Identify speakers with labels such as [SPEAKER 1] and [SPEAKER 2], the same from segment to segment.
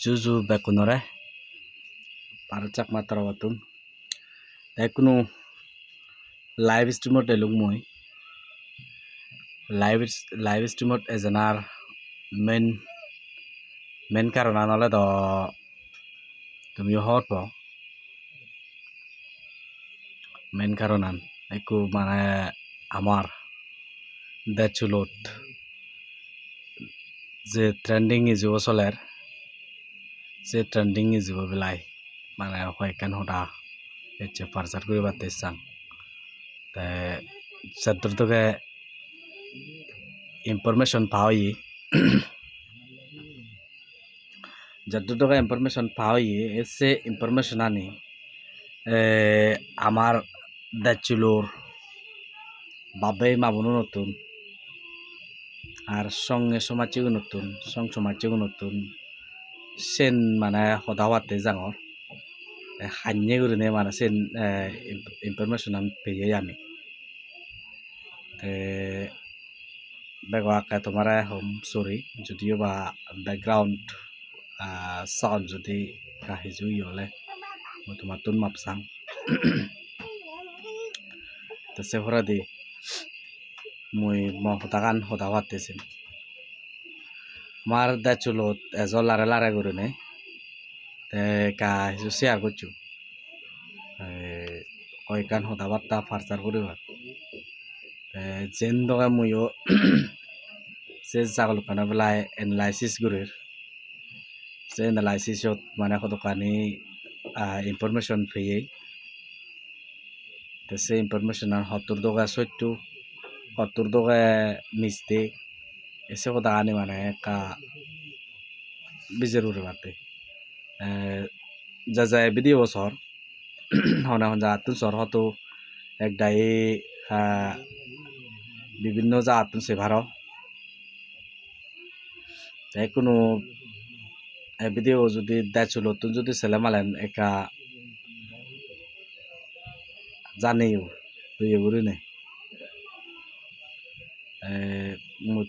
[SPEAKER 1] Juju bekunore parchak matra watun ekunu live streamot eluk moi live streamot ejenar main karonan ole do tumiyo hot po main karonan ekku mane amar dechulot যে trending ইজিব চলের যে trending ইজিব বেলাই মানে হয়কান হতা এচ্ছে পারচার করে বাতে চাং তে সাদর তোকে ইনফরমেশন পাওই যত তোকে ইনফরমেশন পাওই এসে ইনফরমেশন আনি আমার দাচুলোর বাবে মাবুনো নতুন আর সঙ্গে সমাজেও নতুন সমাজেও নতুন সেন মানে হদাওয়াতে জাঙর হান্যে গুরুনে মানে সেন ইনফরমেশন আমি পেয়ে আমি বেগা তোমার হোম সরি যদিও বা ব্যাকগ্রাউন্ড সাউন্ড যদি কাহিজু হলে তোমার তুন মাপসাং তো সেভরা দি মই হতাকান হদাওয়াতেছেন আমার দাচুলত এজল লারে লারে গুরুনে কাহিজু শেয়ার করছু কয়কান হদাবার্তা ফার্চার করিবার যেন দগা মইও সে জাগল কানা বেলা এনালাইসিস করির সে এনালাইসিসত মানে কতখানি ইনফরমেশন পেয়ে তো সে ইনফরমেশন সত্তর দগা সত্য 70 দগা মিস্টেক এসে কথা আনি মানে কা বিজের উড়ে বাতে যা যায় বিধি বছর হনা হঞ্জা আতুন সর হতো এক দায়ে বিভিন্ন যা আতুন সে ভার কোনো ভিডিও যদি দেখছিল তুই যদি ছেলে মালেন একা জানেও তুই এগুলি নেই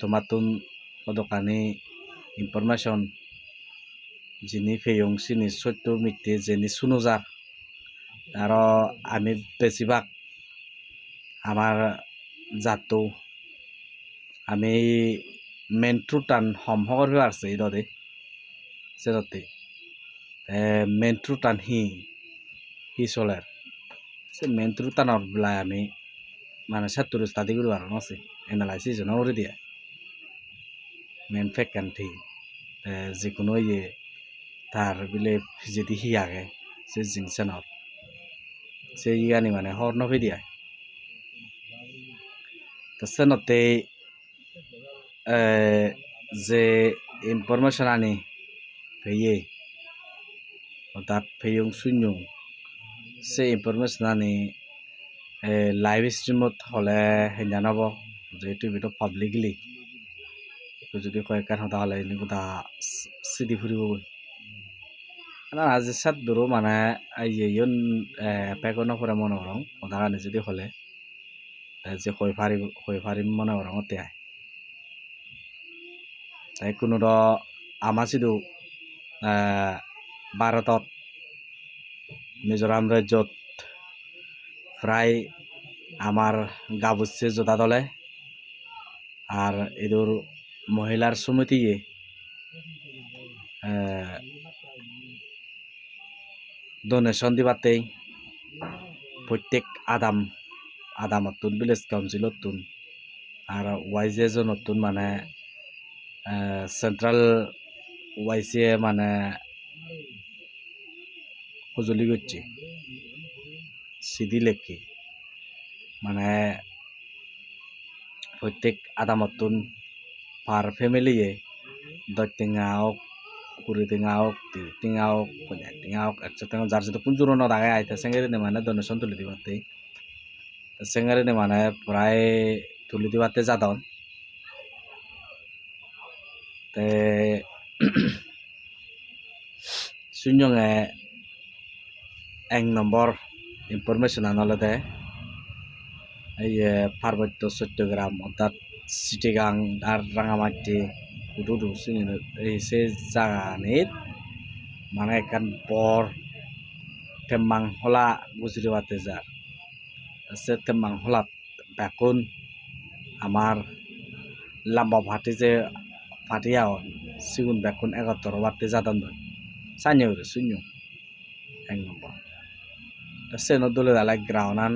[SPEAKER 1] তোমার তুন দোকানে ইনফরমেশন যিনি ফেয়ং সিনি সত্য মিথ্যে যিনি শুনোজার আর আমি বেশিরভাগ আমার জাত আমি মেন ট্রুটান সম্ভব আছে ইদে সেরতে মেন ট্রুটান হি চলের সে মেন ট্রুটানর বেলায় আমি মানে সাত্তর স্টাডি করি আর আছে এনালাইসিস করে দিয়ে মেন ফেকান্টি যিকোনো ইয়ে তার বিলে যদি হি আগে সে জিংসেনর সে ইয়ানি মানে হর নভে দিয়া তো সেনতে যে ইনফরমেশন আনি পেয়ে অর্থাৎ ফেয়ং শূন্য সে ইনফরমেশন আনি লাইভ স্ট্রিমত হলে জানাব যেহেতু ভিডিও পাবলিকলি যদি কয়েকখান হতা হলে কথা সিদি ফুরিব আজি সাত দূর মানে ইয়ন পেগন করে মনে করং কথা যদি হলে যে হয়ে ফারি মনে করং অতে আয় তাই কোনো আমার শুধু ভারতত মিজোরাম রাজ্যত প্রায় আমার গাবুচ্ছে জোতা দলে আর এদের মহিলার সমিতিয়ে ডোনেশন দিবাতেই প্রত্যেক আদামতুন ভিলেজ কাউন্সিলতুন আর ওয়াইজে নতুন মানে সেন্ট্রাল ওয়াইসে মানে সজুলি করছে সিদি লেখি মানে প্রত্যেক আদামতুন পার ফ্যামিলিয়ে 10 টিঙা হোক 20 টিঙা হোক 30 টিঙা হোক 50 টিঙা হোক 100 টিঙা যার সাথে পুঞ্জুর ন দাগায় আইতে সেঙ্গারি মানে ডোনেশন তুলে দিবাতে সেঙ্গারি মানে প্রায় তুলি দিবাতে যাদন তে শূন্যঙে 1 নম্বর ইনফরমেশন আনলতে এই পার্বত্য চট্টগ্রাম অর্থাৎ চিটিগাং আর রাঙামাটি হুদুদু এই সে জায়গানির মানে একখান বর তেম্বাং হলা গুজরি বাতে যার সে তেম্বাং হলা বেকুন আমার lamba phati je phati aon sigun bekun 71 batte jadan doi sanyo ure sunyo 1 number se no dole dala ground an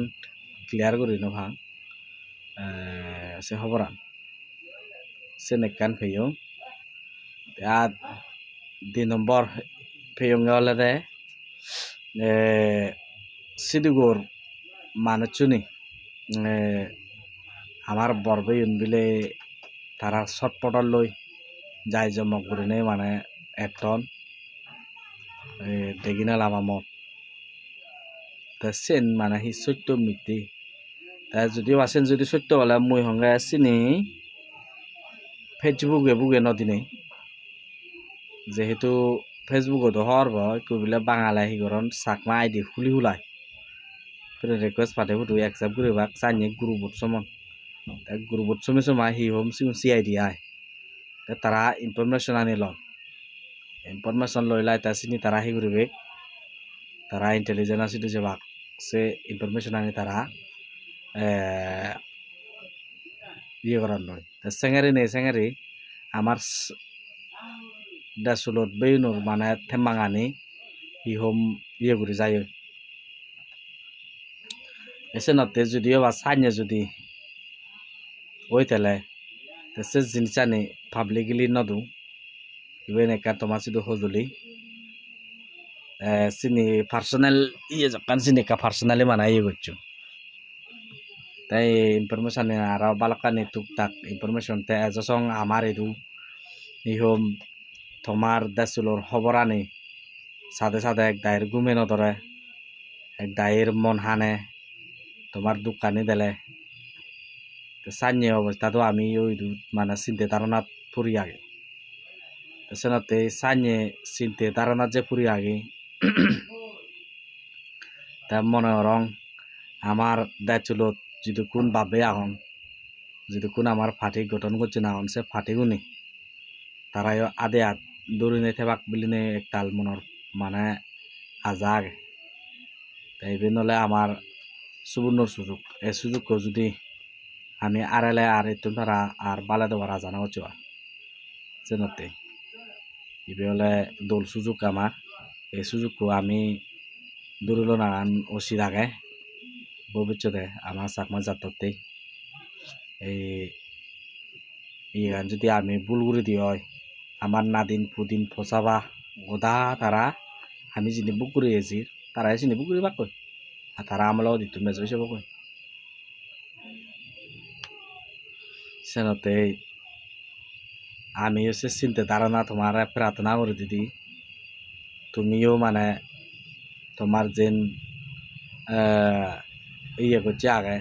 [SPEAKER 1] clear guri no bhang se hoboran se nekkan pheyo ya 2 number pheyong olade sidugur manuchuni আমার বরবেয়ুন বিলে তারা ছটপটর লই যাই জমক গুরিনে মানে একটন দেগিনা লামামত তা সেন মানে হি সত্য মিথ্যে তা যদিও আছেন যদি সত্য বলে মুই সঙ্গে চিনি ফেসবুকে বুকে নদিনে যেহেতু ফেসবুকত হরব কইবিলে বাঙালি হিগরন চাকমা আইডি খুলি হুলাই ফ্রেন্ড রিকোয়েস্ট পাঠে ফুটু একসেপ্ট করিবাক চাইনি গ্রুপত সমন গ্রুপত সময় সময় হি হোম সিআইডি আয় তারা ইনফরমেশন আনি লন ইনফরমেশন লইলাই তা চিনি তারা হি করিবে তারা ইন্টেলিজেন্স আছে যে বাক সে ইনফরমেশন আনি তারা ইয়ে করার নয় সেঙ্গারি নেই সেঙ্গারি আমার দাসুলত বেইনুর মানে থেমাঙানি হি হোম ইয়ে করে যায় এসে নতে যদিও বা সাইনে যদি ওই তেলে সে জিনিসানি পাবলিকলি নদু ইবেন একা তোমার শুধু হজুলি চিনি পার্সোনাল ইয়ে যখন চিনি একা পার্সোনালি মানে ইয়ে করছো তাই ইনফরমেশন আর বালকানি টুকটাক ইনফরমেশন তে এজসং আমার এদু ইহম তোমার দেশুলোর খবর আনি সাথে সাথে এক দায়ের ঘুমে নধরে এক দায়ের মন হানে তোমার দোকানে দিলে সান্যে অবস্থা তো আমি ওই মানে চিন্তা ধারণাত ফুরি আগে সেনাতে সান্যে চিন্তা ধারণাত যে ফুরি আগে তা মনে রং আমার দেশুলত যদি কোন ভাবে আহন যদি কোন আমার ফাটি গঠন করছে না হন সে ফাটিগুনি তারাই আদে আদ দৌড়িনে থেবাক বিলিনে একতাল মনের মানে আজাগ তাই নলে আমার সুবর্ণর সুযোগ এই সুযোগকে যদি আমি আড়ালে আর একটু তারা আর বালে দেওয়ার জানা হচ্ছে যেনতে ইবে হলে দোল সুযোগ আমার এই সুযোগকে আমি দূরিল না অসি আগে ভবিষ্যতে আমার চাকমা যাত্রতে এই গান যদি আমি ভুল করে দিই হয় আমার নাদিন পুদিন ফসাবা গোদা তারা আমি যিনি বুক করে এসি তারা চিনি বুক করে বাক কই আর তারা আমলাও দিত মেজ হিসেবে কই সেনতে আমি হচ্ছে চিন্তা ধারণা তোমার প্রার্থনা করে দিদি তুমিও মানে তোমার যেন ইয়ে করছে আগে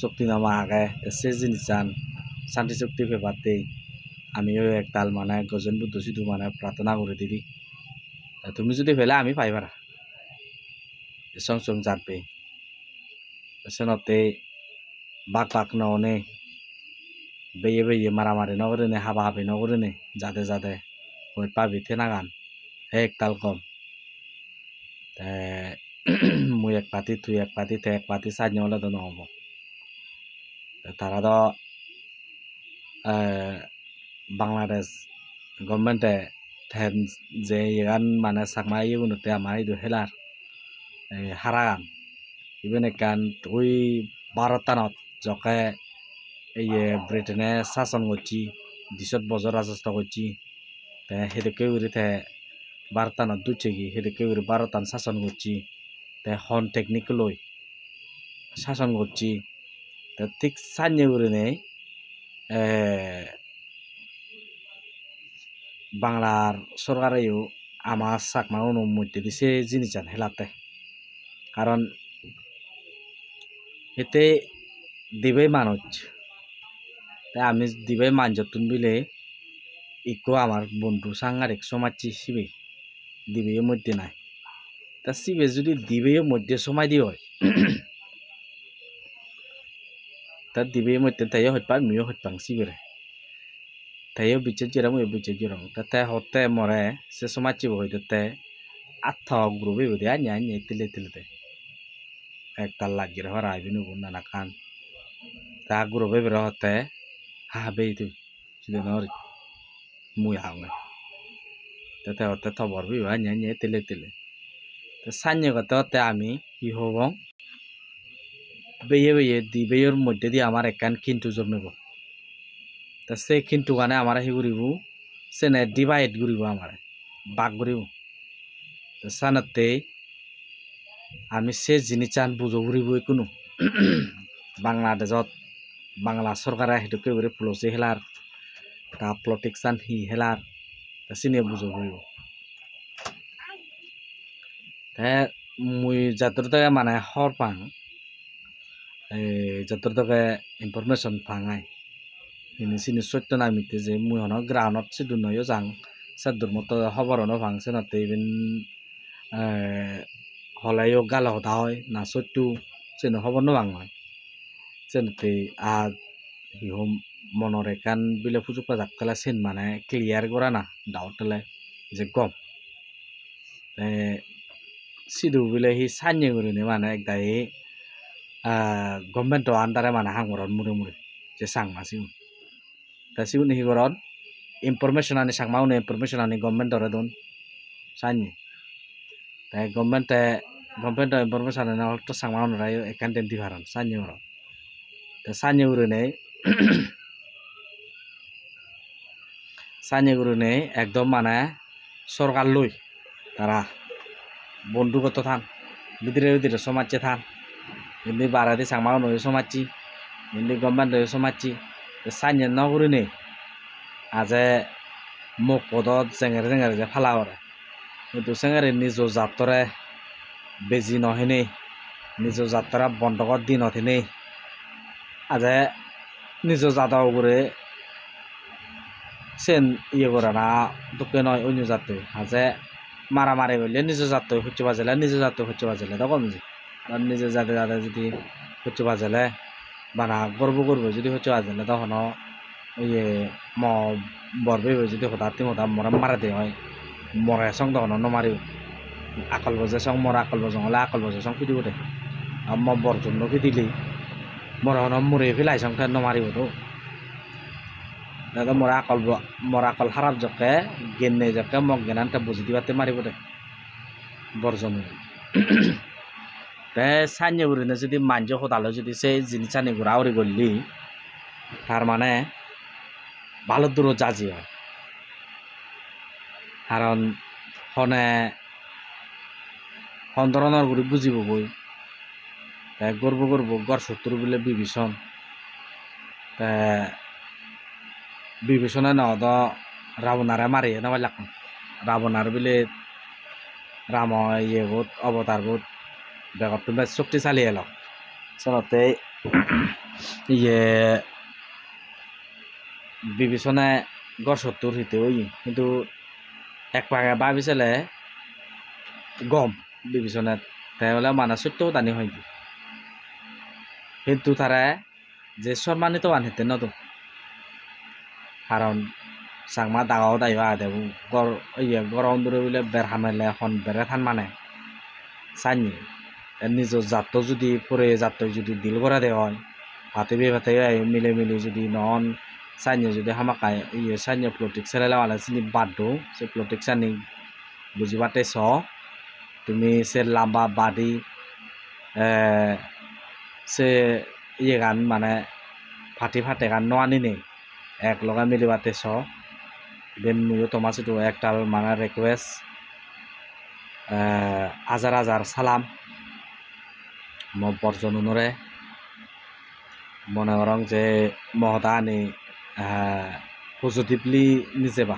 [SPEAKER 1] শক্তি নামা আগে সে জিনিস চান শান্তি শক্তি পেপারতে আমিও একতাল মানে গজন বুদ্ধ শুধু মানে প্রার্থনা করে দিদি তুমি যদি ফেলে আমি পাইবারা সং সং জানবে সেনতে বাক বাক ননে বেয়ে বেয়ে মারামারি নগরে হাবা হাবি নগরে যাতে যাতে ওই পাবি থেনা গান একতাল কম মুই এক পাতি তুই এক পাতি তে এক পাতি সাইনে হলে তো নহব তারা তো বাংলাদেশ গভর্নমেন্টে যে এগান মানে চাকমা ইউনুতে আমার এই হেলার হারাগান ইভেন একান ওই ভারতানত যকে এই ব্রিটেনে শাসন করছি 20 বছর রাজত্ব করছি সেদিকে উড়িতে ভারতানত দুচ্ছে কি সেদিকে উড়ি ভারতান শাসন করছি হন টেকনিক লই শাসন করছি ঠিক সাইনে উড়ি নেই বাংলার সরকারেও আমার চাকমা অনুমতি দিছে জিনিস হেলাতে কারণ এতে দিবে মানুষ তাই আমি দিবে মানজতুন বিলে ইকো আমার বন্ধু সাংগারিক সমাজছি সিবে দিবে মধ্যে নাই তা সিবে যদি দিবে মধ্যে সময় দিয়ে হয় তা দিবে মধ্যে তাই হইপার মিও হইপাং সিবেরে তাই বিচ্ছে জিরাম ওই বিচ্ছে জিরাম তাতে হতে মরে সে সমাজছি হইতে আত্ম গ্রুপে বুঝে আনি আনি তিলে তিলে একটা লাগিয়ে হরা আইবি নুবো নানা খান তা গ্রুপে বের হতে হা বেইতু যদি নরি মুই হাওনে তাতে হতে থবর বি আনি আনি তিলে তিলে তো সাnye করতে হতে আমি কি হবং বেয়ে বেয়ে দি বেয়ের মধ্যে দিয়ে আমার একান কিন্তু জন্মেব তা সে কিন্তু গানে আমার হি ঘুরিব সে নে ডিভাইড ঘুরিব আমার বাঘ ঘুরিব তো সানাতে আমি সে জিনিস চান বুঝো ঘুরিব কোনো বাংলাদেশত বাংলা সরকারে হেতুকে করে প্লসি হেলার তা প্রটেকশন হি হেলার তা সিনে বুঝো ঘুরিব তা মুই যাত্র থেকে মানে হর পাং যাত্র থেকে information পাঙাই ini sini sotto na mite je mui hono groundot sidu noyo jang sadur moto hoborno phangse na te bin holayo galo hoda hoy na sottu seno hoborno bangoi seno te a hi hom monore kan bile pujuk pajak kala sen mane clear gora na doubt le je gom sidu bile hi sanye gori ne mane ekdai government to andare mane hangoron mure mure je sang masiu তা সিউনি হিগরন information আনি সাংমাউনে information আনি government ধরে দন সানি তাই government information আনি তো সাংমাউন রায় একান্টেন্ট দিভারন সানি ওর তা সানি উরুনে একদম মানে সরকার লই তারা বন্ধুগত থান বিদিরে বিদিরে সমাজে থান এমনি বারাদি সাংমাউন সমাজছি এমনি গভর্নমেন্ট সমাজছি সানি নগরুনে আজে মোক পদত জেঙের জেঙের যে ফালা করে কিন্তু সেঙের নিজ যাত্রে বেজি নহেনে নিজ যাত্রা বন্ধকর দিন নথেনে আজে নিজ জাতাও করে সেন ইয়ে করে না দুঃখে নয় অন্য জাতে আজে মারামারি বললে নিজ জাত হচ্ছে বাজালে নিজ জাত হচ্ছে বাজালে তখন নিজে যাতে যাতে যদি হচ্ছে বাজালে বানা গর্ব করবো যদি হচ্ছে বাজালে তখন ইয়ে বরবে যদি হঠাৎ হঠাৎ মরা মারা দে হয় মরা সং তখন নমারি আকল বজে সং মরা আকল বজং হলে আকল বজে সং ফিদি উঠে আর বরজন ফিদিলি মরা হন মরে ফেলাই সং নমারিব তো দাদা মরা আকল খারাপ জকে গেনে জকে মগ গেনানটা বুঝি দিবাতে মারিব দে বরজন তে সাnye উড়িনে যদি মাঞ্জ হতালো যদি সেই জিনিস আনি ঘুরা উড়ি গলি তার মানে ভালো দূর জাজি হয় কারণ হনে ধরনের করে বুঝিব বই গর্ব করব গড় শত্রু বলে বিভীষণে নদ রাবণারে মারি না লাগ রাবণার বিলে রাম ইয়ে বোধ অবতার বোধ বেগত তুমি শক্তিশালী এলো চলতে ইয়ে বিভীষণে গড় শত্রুর হিতে ওই কিন্তু এক পাগে ভাবিছিলে গম বিভীষণে তাই বলে মানা সত্য দানি হয় কিন্তু তারা যে সম্মানিত আনহিতে নতো কারণ সাংমা দাগাও দাইবা দেব গড় ইয়ে গরম দূরে বলে বের হামেলে এখন বেড়ে থান মানে চাইনি নিজ জাত যদি পরে জাত যদি দিল করা দেওয়া হয় হাতে বে ভাতে মিলে মিলে যদি নন চাইনি যদি হামাকায় ইয়ে চাইনি প্লটিক সেলাইলে মানে চিনি বাদ সে প্লটিক চানি বুঝিবাতে চ তুমি সে লাম্বা বাদি সে ইয়ে গান মানে ফাটি ফাটে গান নোয়ানি নেই এক লগা মিলিবাতে চ বেন মুয়ো তোমার সেটু একটাল মানে রিকোয়েস্ট হাজার হাজার সালাম বর্জন নরে মনে করং যে মহতা আনি পজিটিভলি নিজেবা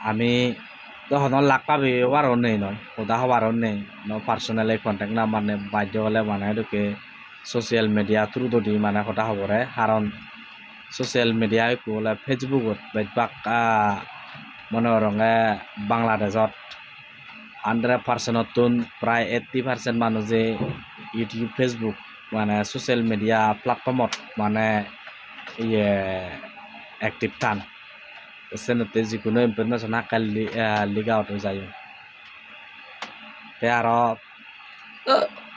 [SPEAKER 1] আমি তখন লাখ পাবি ওয়ারও নেই নয় ওদা হওয়ারও নেই ন পার্সোনালি কন্ট্যাক্ট না মানে বাধ্য হলে মানে ঢুকে সোশ্যাল মিডিয়া থ্রু দি মানে কথা হবরে কারণ সোশ্যাল মিডিয়ায় বলে ফেসবুকত বেশবাক মনে রঙে বাংলাদেশত 100%তুন প্রায় 80% মানুষে ইউটিউব ফেসবুক মানে সোশ্যাল মিডিয়া প্ল্যাটফর্মত মানে ইয়ে অ্যাক্টিভ থান সেনতে যিকোনো ইনফরমেশন আকাল লিগাওত যায় তে আরো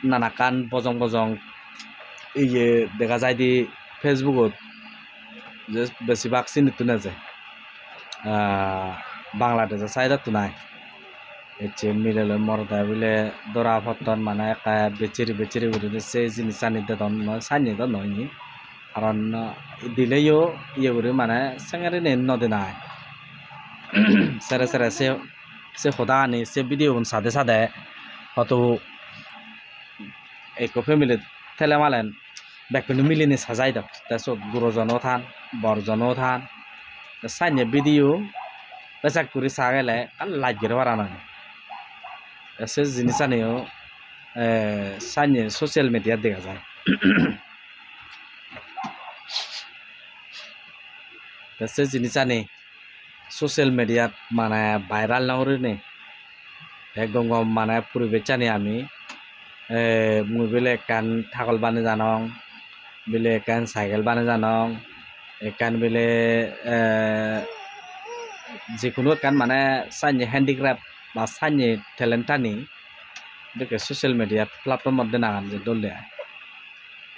[SPEAKER 1] নানাকান বজং বজং ইয়ে দেখা যায় দি ফেসবুকত যে বেশিরভাগ চিনিত না যে বাংলাদেশে সাইডত নাই এছে মিলেলে মরদা বলে দরা ফতন মানে একা বেচিরি বেচিরি উঠে সে জিনিস সানিতে দন সানি দন নয়নি কারণ দিলেও ইয়ে করে মানে সেঙ্গারে নদী নাই সেরে সেরে সে খোদা আনি সে ভিডিও সাদে সাদে হয়তো এক ফ্যামিলি ঠেলে মালেন বেকুনি মিলিনি সাজাই দাও তারপর গুরুজনও থান বড়জনও থান সাইনে ভিডিও বেচাক করে চা গেলে আর লাগিয়ে পারা না সে জিনিস আনিও সাইনে সোশ্যাল মিডিয়াত দেখা যায় সে জিনিস আনি সোশ্যাল মিডিয়াত মানে ভাইরাল নকরে নে একদম মানে পরিবেশ জানি আমি মুই বেলে একান থাকল বানে জানং বেলে একান সাইকেল বানে জানং একান বেলে যিকোনো একান মানে সাইনি হ্যান্ডিক্রাফট বা সাইনি ট্যালেন্টানি দেখে সোশ্যাল মিডিয়া প্ল্যাটফর্মত দেনাগান যে দলে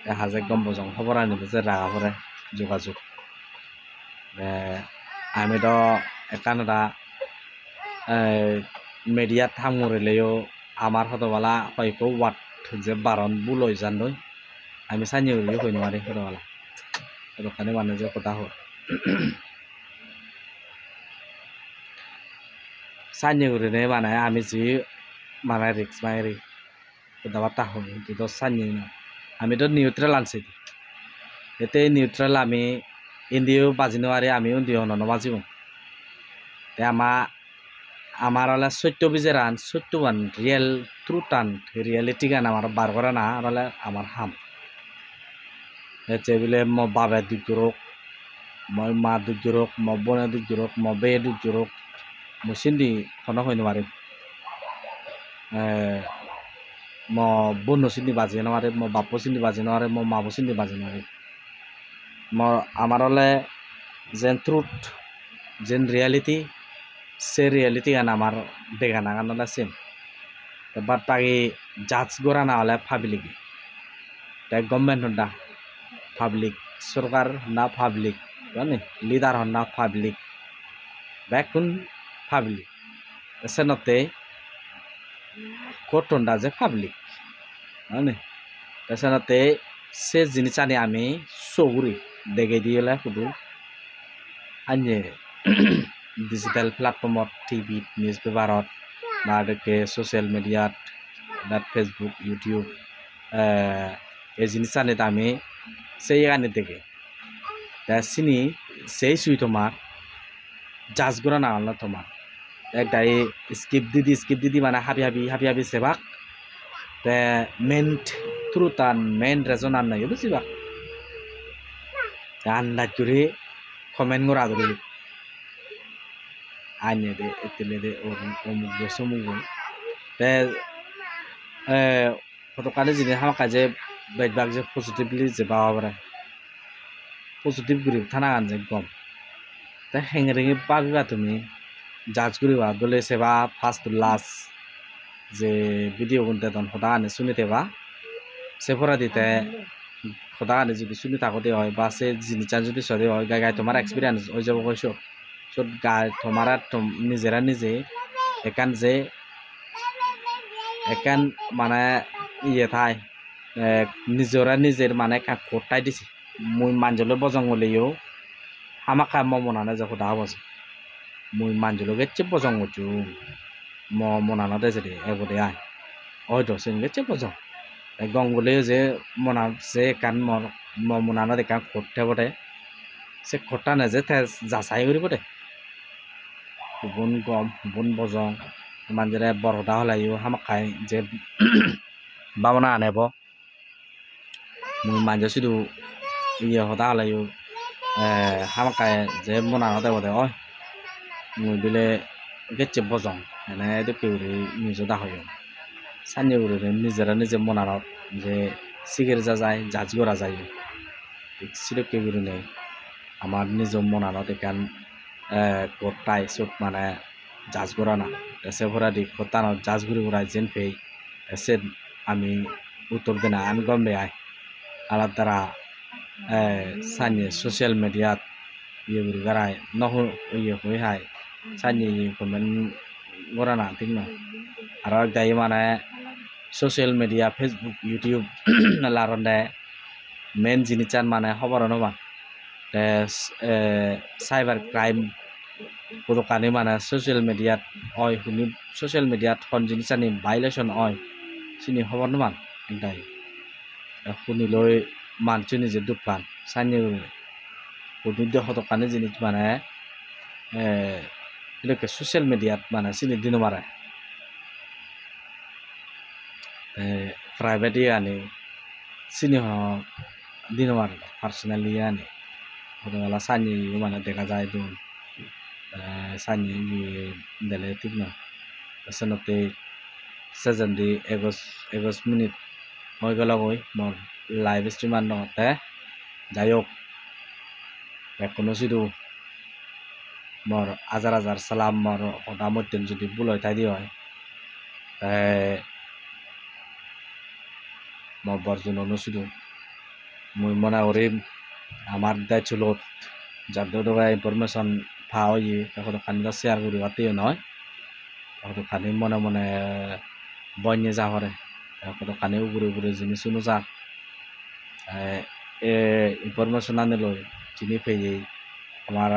[SPEAKER 1] দেখা যায় গম বজং খবর আনিবে যে রাগা পরে যোগাযোগ আমি তো একানটা মিডিয়াত থামুরিলেও আমার হতবেলা হয়তো ওয়াট যে বারণ বুলই জানই আমি সাইনি উড়িয়ে হই নোৱাৰি হতবেলা দোকানে মানে যে কথা হয় সাইনি উড়িনে মানে আমি যি মানে রিক্স মারি কথাবার্তা হই কিন্তু সাইনি না আমি তো নিউট্রাল আনছি এতে নিউট্রাল আমি ইন্দিও বাজি নোৱাৰি আমি ইন্দিও নবাজিব আমার হলে সত্য বিজে রান সত্য গান রিয়েল ট্রুথ টান রিয়েলিটি গান আমার বার করে না হলে আমার হাম এতে বলে ম বাবা দুজোরক মই মা দুজোরক ম বোনে দুজোরক ম বে দুজোরক মুসিন্দি খনো হইন মারিম ম বোন সিন্দি বাজি নারে ম বাপো সিন্দি বাজি নারে ম মাবো সিন্দি বাজি নারে ম আমার হলে যেন ট্রুথ যেন রিয়েলিটি সে রিয়েলিটি গান আমার দেখা না গান সেম বাট তাকে জাজ করা না হলে পাবলিক তাই গভর্নমেন্ট হন্ডা পাবলিক সরকার না পাবলিক জানি লিডার হন না পাবলিক বেকুন পাবলিক সেনতে কোটন্ডা যে পাবলিক জানি সেনতে সে জিনিস আনি আমি সগুরি দেখে দিয়ে শুধু আনিয়ে ডিজিটেল প্ল্যাটফর্মত টিভি নিউজ পেপারত বা দেখে সোশ্যাল মিডিয়াত ফেসবুক ইউটিউব এই জিনিস আনি আমি সেই আনি দেখে চিনি সেই সুই তোমার জাজ করা না হল তোমার একটাই স্কিপ দিদি মানে হাবি হাবি সেবাক মেন ট্রুথ আর মেন রেজন আর নাই বুঝিবা আন্দাজ করে কমেন্ট করা ধরে আইনে দে এতেলে দে অমুক দে সমুক দে ফটোকানে জিনিস আমার কাজে বেশবাগ যে পজিটিভলি যে পাওয়া পজিটিভ করি থানা গান যে গম তা হেঙে রেঙে পাবিবা তুমি জাজ করিবা দলে সেবা ফার্স্ট লাস্ট যে ভিডিও কোনতে তখন সদা আনে শুনি থেবা সে ফরা দিতে সদা আনে যদি শুনি থাকতে হয় বা সে জিনিসটা যদি সদে হয় গাই তোমার এক্সপিরিয়েন্স হয়ে যাব কৈছো সব গাই তোমার নিজেরা নিজে একান যে একান মানে ইয়ে থাই নিজরা নিজের মানে কোটাই দিছে মুই মানজলে বজং হলেও হামাকা মনানে যে সদা বজে মুই মানজলে গেছে বজং হচ্ছু মনানো দে যে এবদে আয় হয়তো সে গেছে বজং গঙ্গলে যে মনা যে কান মনানো দেখান করতে বটে সে খটা না যে যাচাই করি বটে hubun gom hubun bojong manjere boroda holayo hamakai je babana anebo mui manje sidu iye hoda holayo hamakai je mona hoda bode oi mui bile gecche bojong ene edokke uri nijo da hoyo sanye uri nijera nije monarot je sigir jajai jaj gora jayo sidokke uri ne আমার নিজ মনানত এখান কোটাই suit মানে জাজ করা না এসে ভরা দি কোটানো জাজ ঘুরি ঘুরা যেন পেই এসে আমি উত্তর দিনা আমি গম্বে আই আলাদ দ্বারা সানিয়ে সোশ্যাল মিডিয়াত ইয়ে ঘুরি গারাই নহ ইয়ে হয়ে হাই সানিয়ে কমেন্ট করা না ঠিক না আর একদাই মানে সোশ্যাল মিডিয়া ফেসবুক ইউটিউব লারন্দে মেন জিনিসান মানে খবর নবা সাইবার ক্রাইম পুরোকানি মানে সোশ্যাল মিডিয়াত হয় শুনি সোশ্যাল মিডিয়াত খন জিনিসানি ভাইলেশন হয় চিনি খবর নমান একদাই শুনি লৈ মানছি নিজে দুখ পান সানি শুনি দশটকানি জিনিস মানে এটাকে সোশ্যাল মিডিয়াত মানে চিনি দিন মারে প্রাইভেট আনি চিনি দিন মারে পার্সোনালি আনি ছোটবেলা সানি মানে দেখা যায় দুন সানি দিলে ঠিক না সেনতে সেজেন্দি 21 মিনিট হয়ে গেল ওই মোর লাইভ স্ট্রিম আর নতে যাই হোক এখনো শুধু মোর হাজার হাজার সালাম মোর হঠাৎ মধ্যে যদি ভুল হয় তাই দিয়ে হয় মোর বর্জন শুধু মুই মনে করি আমার দায় ছিল যার দোকান ইনফরমেশন পাওয়া তখন খানিটা শেয়ার করি পাতেও নয় তখন খানি মনে মনে বন্যে যা করে তখন খানি উপরে উপরে জিনিস শুনো যা ইনফরমেশন আনে লই যিনি পেয়ে আমার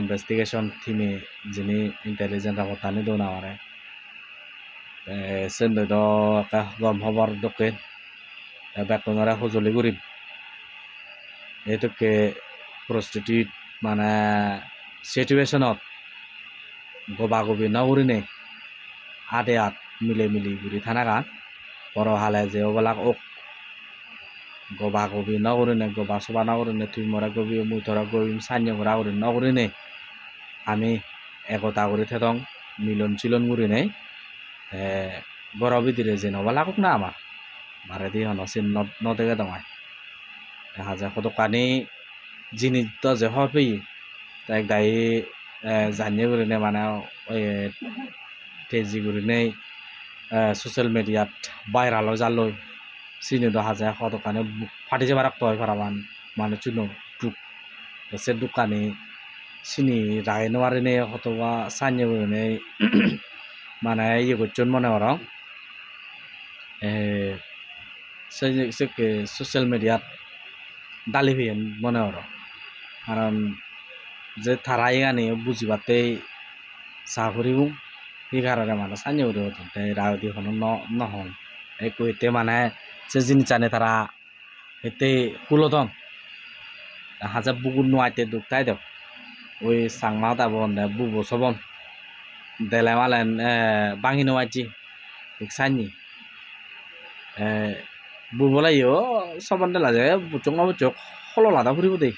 [SPEAKER 1] ইনভেস্টিগেশন টিমে যিনি ইন্টেলিজেন্ট রাখো তানি দো না আমার সেন গম খবর দোকে বেতনরা সজলি করিম এটোকে প্রস্টিটিউট মানে সিচুয়েশনত গবাগবি নগরিনে আদে আত মিলে মিলি ঘুরি থানাগান বড় হালে যে ওবেলাক ওক গবাগবি নগরিনে গবা সবা নগরিনে তুই মরা গবি মুই ধরা গবি সান্য করা করি নগরিনে আমি একতা করে থেতং মিলন চিলন করিনে বড় বিদিরে যে নবেলাকক না আমার মারে দিয়ে হনসিন নদেগে দমায় হাজার কতখানি জিনিস তো যে হবেই তাই দায়ী জানিয়ে করে নে মানে তেজি করে নেই সোশ্যাল মিডিয়াত ভাইরাল জালই চিনি তো হাজার কতখানি ফাটি যাবার রাখতে হয় ফারাবান মানে চুনো টুক সে দোকানে চিনি রায় নেওয়ারে নেই হতবা সানিয়ে করে নেই মানে ইয়ে করছেন মনে কর সোশ্যাল মিডিয়াত ডালি ফেন মনে হর কারণ যে তারাই আনি বুঝিবাতে চাকরিও সেই কারণে মানে সানি উঠে হতেন তাই রাউদি হন নহন একো এতে মানে যে জিনিস আনে তারা এতে কুলতন হাজার বুকুর নোয়াইতে দুঃখাই দেব ওই সাংমা তাবন বুবো সবন দেলে মালেন বাঙি নোয়াইছি সানি বুবলাইও সবান দেলা যায় বুচক না বুচক হলো লাদা ফুরিব দেই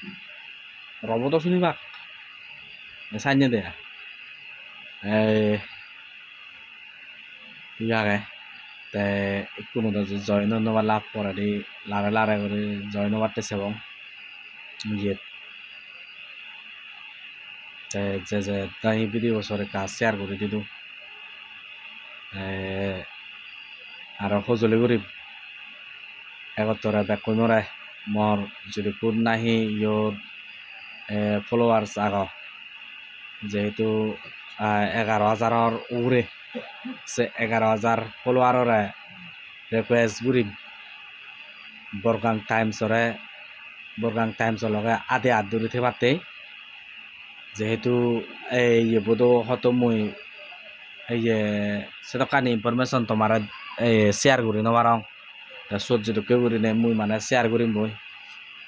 [SPEAKER 1] রবত শুনিবা সাইনে দে ইয়াগে তে কোনো জয়েন নবা লাভ করে দি লারে লারে করে জয়েন বাড়তে সেবং ইয়ে যে যে তাই ভিডিও সরে কাজ শেয়ার করে দিদু আর সজলি করি একতরে ব্যাক নরে মর যদি কোন নাহি ইয়োর ফলোয়ার্স আগ যেহেতু 11,000 উপরে সে 11,000 ফলোয়াররে রিকোয়েস্ট করিম বরগাং টাইমস লগে আধে আধ দূরে থাকতে যেহেতু এই বোধ হত মুই এই সেটকানি ইনফরমেশন তোমার শেয়ার করি নবারং সহ্য কেউ করি নে মুই মানে শেয়ার করিম বই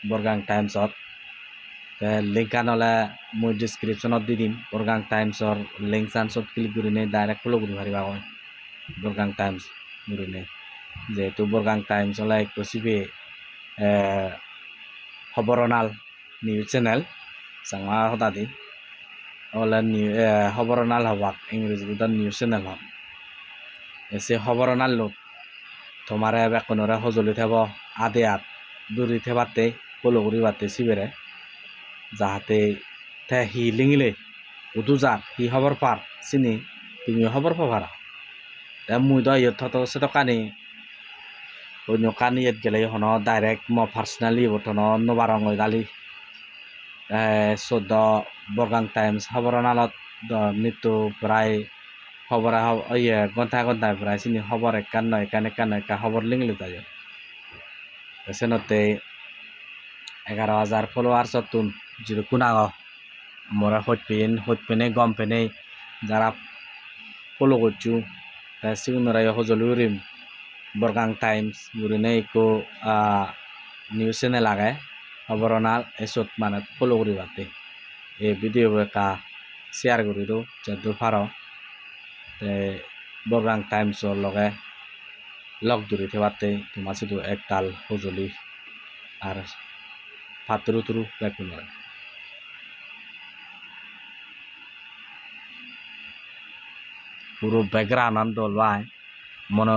[SPEAKER 1] বরগাং টাইমসত লিংক নহ'লে মই ডিছক্ৰিপশ্যনত দি দিম বৰগাং টাইমছৰ লিংক চান্সত ক্লিক কৰি নে ডাইৰেক্ট ফ'ল' কৰিব পাৰিবা হয় বৰগাং টাইমছ কৰি নে যেহেতু বৰগাং টাইমছ হ'লে একো চিবি খবৰনাল নিউজ চেনেল চাঙা সদা দি হ'লে খবৰনাল হবাক ইংরেজিতে নিউজ চেনেল হওক এসে খবরনাল লোক তোমারে বেকনরে সজলি থাব আদে আত দূরি থেবাতে ফলো করি বাতে সিবেরে যাহাতে তে হি লিঙিলে উদু যা হি খবর পার চিনি তুমি খবর পাবারা তে মুই তো ইয়ত থত সে তো কানি অন্য কানি ইয়ত গেলে হন ডাইরেক্ট ম পার্সোনালি বটন নবারং দালি চোদ্দ বরগাং টাইমস খবরনালত নিত্য প্রায় খবর ঘন্টা ঘন্টায় প্রায় চিনি খবর একান খবর লিংলে যায় সেনতে 11,000 ফলোয়ার্স তুন যদি কুনাগ মোরা হইপেনে গম পেনে যারা ফলো করছু সিগুনরাই হজলি উরিম বরগাং টাইমস গুরিনে ইকো নিউজ চ্যানেল আগে খবরনাল এসত মানে ফলো করি বাতে এই ভিডিও একা শেয়ার করি দো যদু পারো বরগাং টাইমসর লগে লগ দূরি থেবাতে তোমার শুধু একতাল সজলি আর ফাতরু তুরু বেকুন পুরো ব্যাকগ্রাউন্ড দলবাই মনে